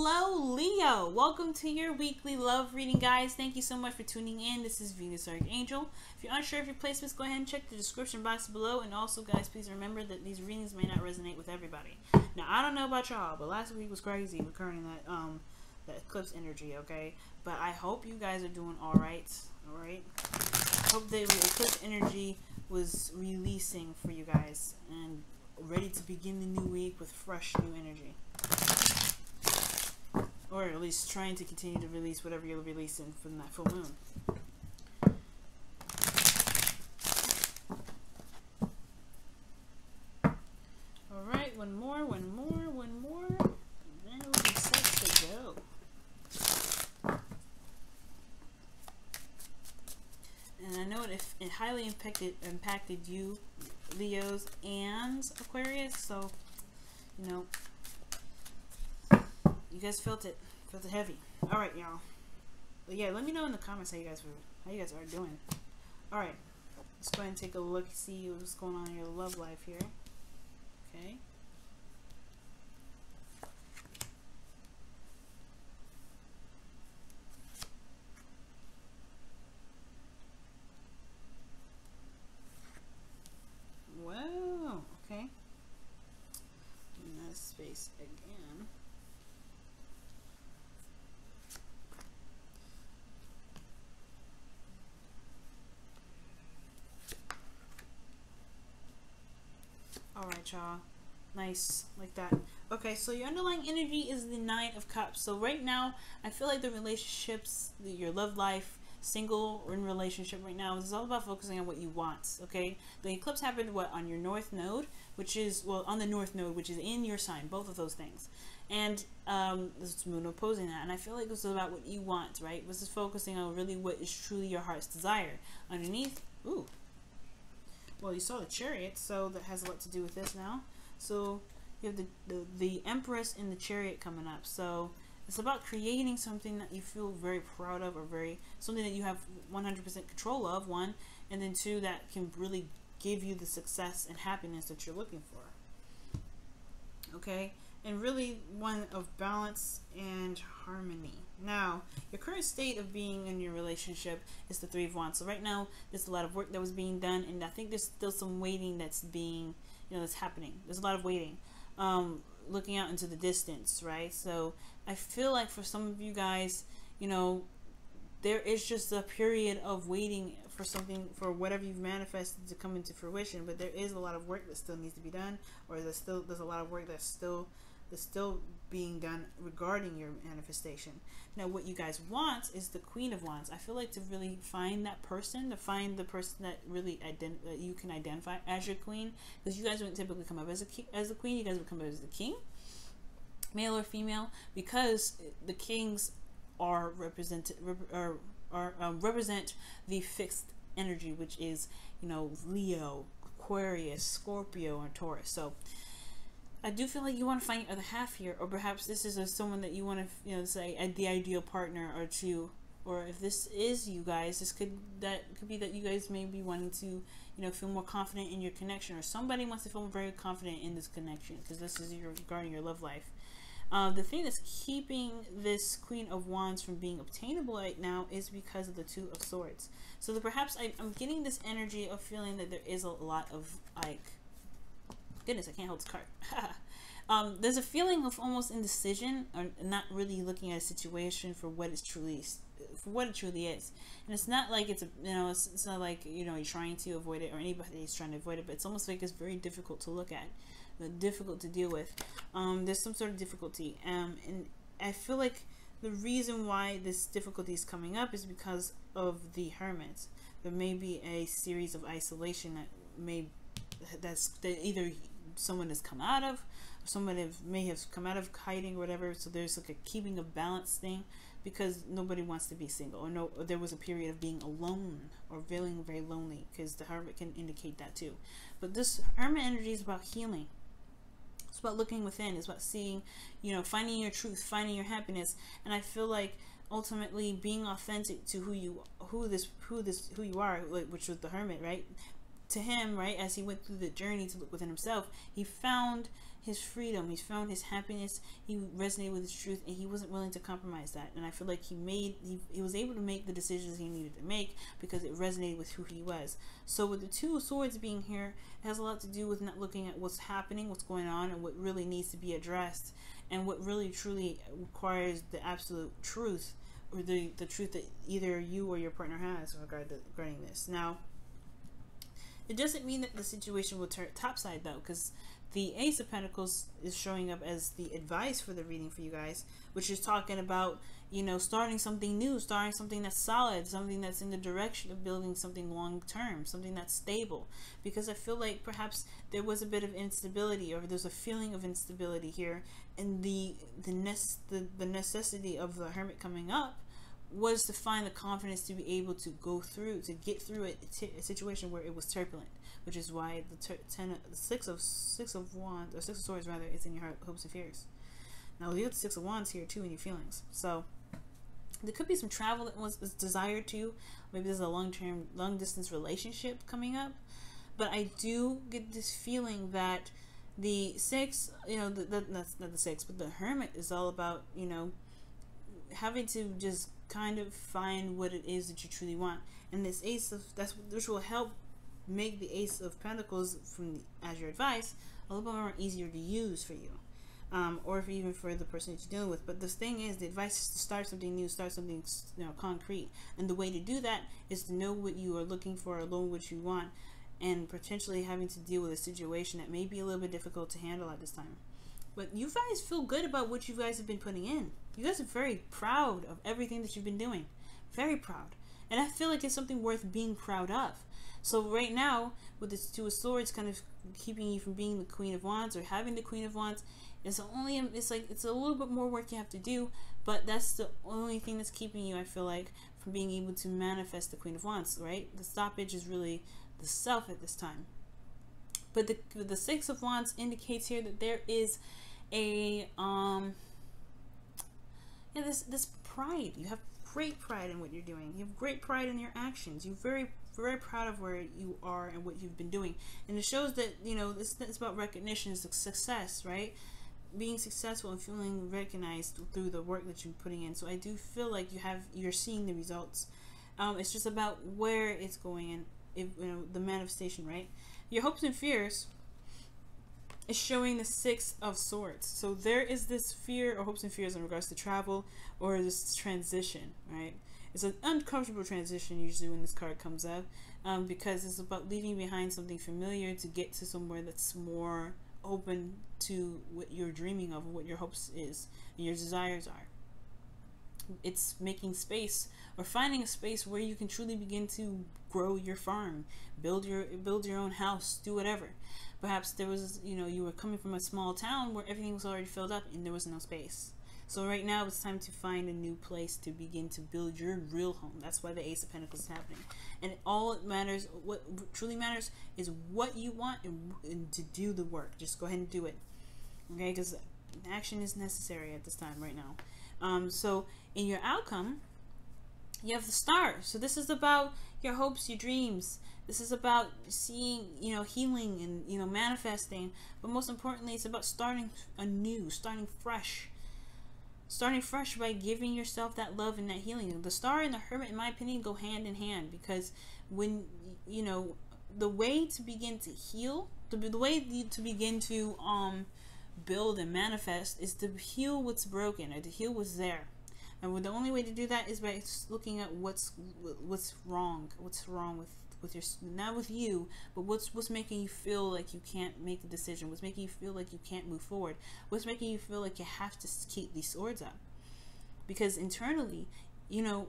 Hello, Leo. Welcome to your weekly love reading, guys. Thank you so much for tuning in. This is Venus Archangel. If you're unsure of your placements, go ahead and check the description box below. And also, guys, please remember that these readings may not resonate with everybody. Now, I don't know about y'all, but last week was crazy recurring that eclipse energy, okay? But I hope you guys are doing all right. All right. Hope the eclipse energy was releasing for you guys and ready to begin the new week with fresh new energy. Or at least trying to continue to release whatever you're releasing from that full moon. Alright, one more. And then we'll be set to go. And I know it highly impacted you, Leos and Aquarius, so, you know, you guys felt it heavy. All right, y'all. But yeah, let me know in the comments how you guys are doing. All right, let's go ahead and take a look, see what's going on in your love life here. Okay. Wow. Okay. In that space again. Alright, y'all. Nice. Like that. Okay, so your underlying energy is the Nine of Cups. So right now, I feel like the relationships, your love life, single or in relationship right now, is all about focusing on what you want, okay? The eclipse happened, on your North Node, which is, on the North Node, which is in your sign, both of those things. And this moon opposing that. And I feel like this is about what you want, right? This is focusing on really what is truly your heart's desire. Underneath, ooh. Well, you saw the Chariot, so that has a lot to do with this now. So you have the Empress and the Chariot coming up. So it's about creating something that you feel very proud of, or something that you have 100% control of, one, and then two, that can really give you the success and happiness that you're looking for. Okay? And really one of balance and harmony. Now, your current state of being in your relationship is the Three of Wands. So right now, there's a lot of work that was being done, and I think there's still some waiting that's being, that's happening. There's a lot of waiting, looking out into the distance, right? So I feel like for some of you guys, there is just a period of waiting for something, for whatever you've manifested to come into fruition. But there is a lot of work that still needs to be done, or there's a lot of work that's still being done regarding your manifestation. Now, what you guys want is the Queen of Wands. I feel like to really find that person, to find the person that really that you can identify as your queen, because you guys wouldn't typically come up as a queen. You guys would come up as the king, male or female, because the kings are represent the fixed energy, which is Leo, Aquarius, Scorpio, and Taurus. So I do feel like you want to find your other half here, or perhaps this is someone that you want to, say the ideal partner, or if this is you guys, this could be that you guys may be wanting to, feel more confident in your connection, or somebody wants to feel very confident in this connection, because this is regarding your love life. The thing that's keeping this Queen of Wands from being obtainable right now is because of the Two of Swords. So perhaps I'm getting this energy of feeling that there is a lot of goodness, I can't hold this card. There's a feeling of almost indecision, or not really looking at a situation for what it truly is. And it's not like it's not like you're trying to avoid it, or anybody is trying to avoid it, but it's almost like it's very difficult to look at, difficult to deal with. There's some sort of difficulty, and I feel like the reason why this difficulty is coming up is because of the Hermit. There may be a series of isolation that either someone has come out of, or someone may have come out of hiding or whatever. So there's like a keeping of balance thing, because nobody wants to be single, or there was a period of being alone or feeling very lonely, because the Hermit can indicate that too. But this Hermit energy is about healing. It's about looking within. It's about seeing, finding your truth, finding your happiness. And I feel like ultimately being authentic to who you are, which was the Hermit, right? To him, right, as he went through the journey to look within himself, he found his freedom, he's found his happiness, he resonated with his truth, and he wasn't willing to compromise that. And I feel like he was able to make the decisions he needed to make because it resonated with who he was. So with the Two of Swords being here, it has a lot to do with not looking at what's happening, what's going on, and what really needs to be addressed, and what really truly requires the absolute truth, or the truth that either you or your partner has regarding this. Now, it doesn't mean that the situation will turn topside though, because the Ace of Pentacles is showing up as the advice for the reading for you guys, which is talking about, you know, starting something new, starting something that's solid, something that's in the direction of building something long term, something that's stable. Because I feel like perhaps there was a bit of instability, or there's a feeling of instability here, and the necessity of the Hermit coming up was to find the confidence to be able to get through a situation where it was turbulent, which is why the Six of Wands, or Six of Swords rather, is in your hopes and fears. Now you have the Six of Wands here too in your feelings. So there could be some travel that was desired to. Maybe there's a long distance relationship coming up. But I do get this feeling that the Six, you know, that's not the Six, but the Hermit is all about, you know, having to just kind of find what it is that you truly want. And this which will help make the Ace of Pentacles as your advice a little bit more easier to use for you, or even for the person that you're dealing with. But the thing is, the advice is to start something new, start something, you know, concrete. And the way to do that is to know what you are looking for, or know what you want, and potentially having to deal with a situation that may be a little bit difficult to handle at this time. But you guys feel good about what you guys have been putting in. You guys are very proud of everything that you've been doing. Very proud. And I feel like it's something worth being proud of. So right now, with this Two of Swords kind of keeping you from being the Queen of Wands, or having the Queen of Wands, it's a little bit more work you have to do, but that's the only thing that's keeping you, I feel like, from being able to manifest the Queen of Wands, right? The stoppage is really the self at this time. But the Six of Wands indicates here that there is a this pride. You have great pride in what you're doing. You have great pride in your actions. You're very, very proud of where you are and what you've been doing. And it shows that, you know, it's about recognition, it's success, right? Being successful and feeling recognized through the work that you're putting in. So I do feel like you're seeing the results. It's just about where it's going, and you know, the manifestation, right? Your hopes and fears is showing the Six of Swords. So there is this fear or hopes and fears in regards to travel, or this transition, right? It's an uncomfortable transition usually when this card comes up, because it's about leaving behind something familiar to get to somewhere that's more open to what you're dreaming of, what your hopes is and your desires are. It's making space, or finding a space where you can truly begin to grow your farm, build your own house, do whatever. Perhaps there was, you know, you were coming from a small town where everything was already filled up and there was no space. So right now it's time to find a new place to begin to build your real home. That's why the Ace of Pentacles is happening. And all it matters, what truly matters, is what you want, and to do the work. Just go ahead and do it. Okay, because action is necessary at this time right now. So in your outcome, you have the Star. So this is about your hopes, your dreams. This is about seeing, you know, healing and, you know, manifesting. But most importantly, it's about starting anew, starting fresh. Starting fresh by giving yourself that love and that healing. The Star and the Hermit, in my opinion, go hand in hand, because when, you know, the way to begin to heal, the way to begin to build and manifest is to heal what's broken, or to heal what's there. And the only way to do that is by looking at what's wrong with your, not with you, but what's making you feel like you can't make the decision, what's making you feel like you can't move forward, what's making you feel like you have to keep these swords up. Because internally, you know,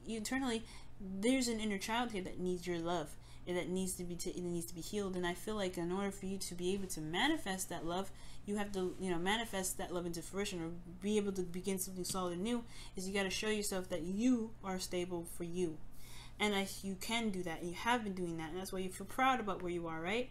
internally there's an inner child here that needs your love, and that needs to be healed. And I feel like in order for you to be able to manifest that love, you have to, you know, manifest that love into fruition, or be able to begin something solid and new, is you got to show yourself that you are stable for you. And you can do that, and you have been doing that, and that's why you feel proud about where you are, right?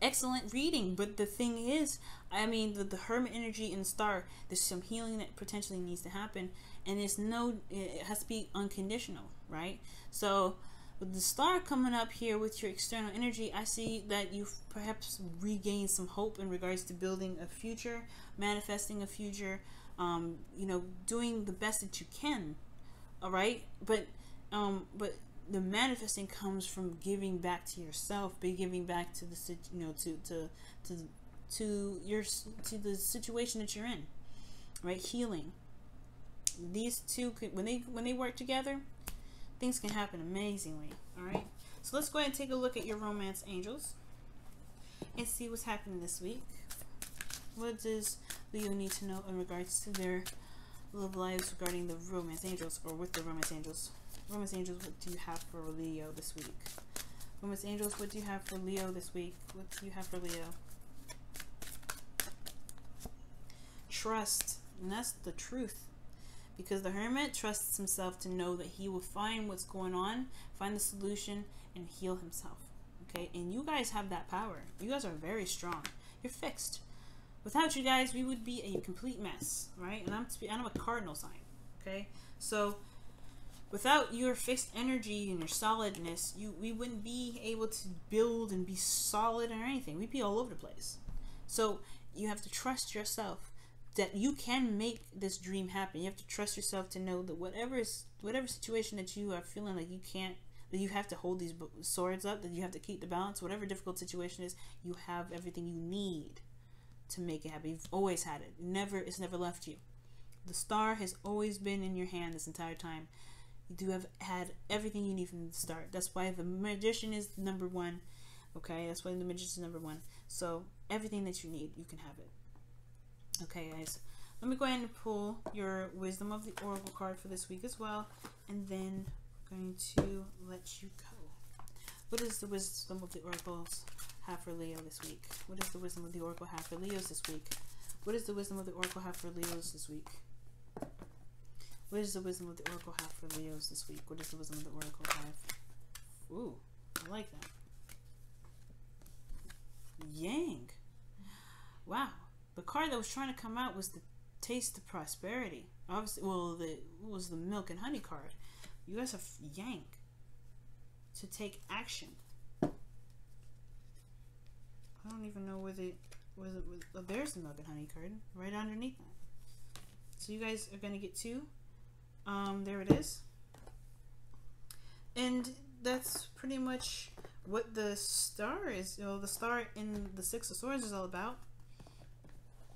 Excellent reading. But the thing is, I mean, the Hermit energy and the Star, there's some healing that potentially needs to happen, and it has to be unconditional, right? So With the star coming up here with your external energy, I see that you've perhaps regained some hope in regards to building a future, manifesting a future, you know, doing the best that you can. All right, but the manifesting comes from giving back to yourself, be giving back to the, you know, to the situation that you're in, right? Healing. These two could, when they work together, things can happen amazingly. All right, so let's go ahead and take a look at your romance angels and see what's happening this week. What does Leo need to know in regards to their love lives regarding the romance angels, or with the romance angels? Romance angels, what do you have for Leo this week? Romance angels, what do you have for Leo this week? What do you have for Leo? Trust, and that's the truth. Because the Hermit trusts himself to know that he will find what's going on, find the solution, and heal himself. Okay, and you guys have that power. You guys are very strong. You're fixed. Without you guys, we would be a complete mess, right? And I'm a cardinal sign. Okay, so without your fixed energy and your solidness, we wouldn't be able to build and be solid or anything. We'd be all over the place. So you have to trust yourself that you can make this dream happen. You have to trust yourself to know that whatever situation that you are feeling like you can't, that you have to hold these swords up, that you have to keep the balance, whatever difficult situation is, you have everything you need to make it happen. You've always had it. It's never left you. The star has always been in your hand this entire time. You do have had everything you need from the start. That's why the magician is number one. Okay, that's why the magician is number one. So everything that you need, you can have it. Okay, guys, let me go ahead and pull your Wisdom of the Oracle card for this week as well, and then we're going to let you go. What does the Wisdom of the Oracles have for Leo this week? What does the Wisdom of the Oracle have for Leos this week? What does the Wisdom of the Oracle have for Leos this week? What does the Wisdom of the Oracle have for Leos this week? What does the Wisdom of the Oracle have? Ooh, I like that. Yang. Wow. The card that was trying to come out was the Taste of Prosperity. Obviously, well, it was the Milk and Honey card. You guys have Yang. To take action. I don't even know where oh, there's the Milk and Honey card right underneath that. So you guys are going to get two. There it is. And that's pretty much what the star is. You know, the star in the Six of Swords is all about.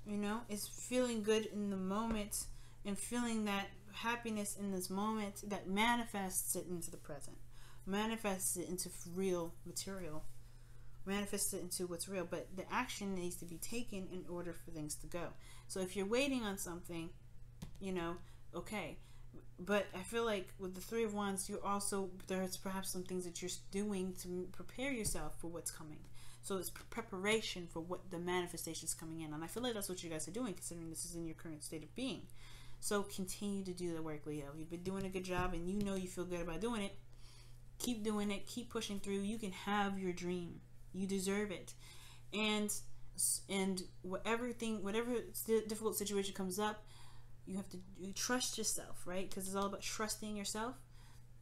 You know, it's feeling good in the moment and feeling that happiness in this moment that manifests it into the present, manifests it into real material, manifests it into what's real. But the action needs to be taken in order for things to go. So if you're waiting on something, you know, okay. But I feel like with the Three of Wands, there's perhaps some things that you're doing to prepare yourself for what's coming. So it's preparation for what the manifestation is coming in. And I feel like that's what you guys are doing, considering this is in your current state of being. So continue to do the work, Leo. You've been doing a good job, and you know you feel good about doing it. Keep doing it. Keep pushing through. You can have your dream. You deserve it. And whatever difficult situation comes up, you have to trust yourself, right? Because it's all about trusting yourself.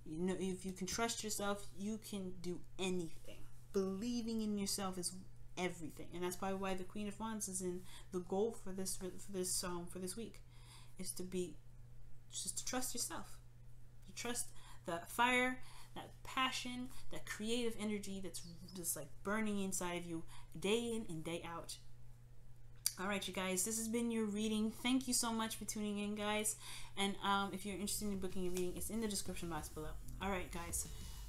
You know, if you can trust yourself, you can do anything. Believing in yourself is everything, and that's probably why the Queen of Wands is in the goal for this week, is to trust yourself, to trust that fire, that passion, that creative energy that's just like burning inside of you, day in and day out. All right, you guys, this has been your reading. Thank you so much for tuning in, guys. And if you're interested in booking a reading, it's in the description box below. All right, guys,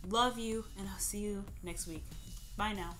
love you, and I'll see you next week. Bye now.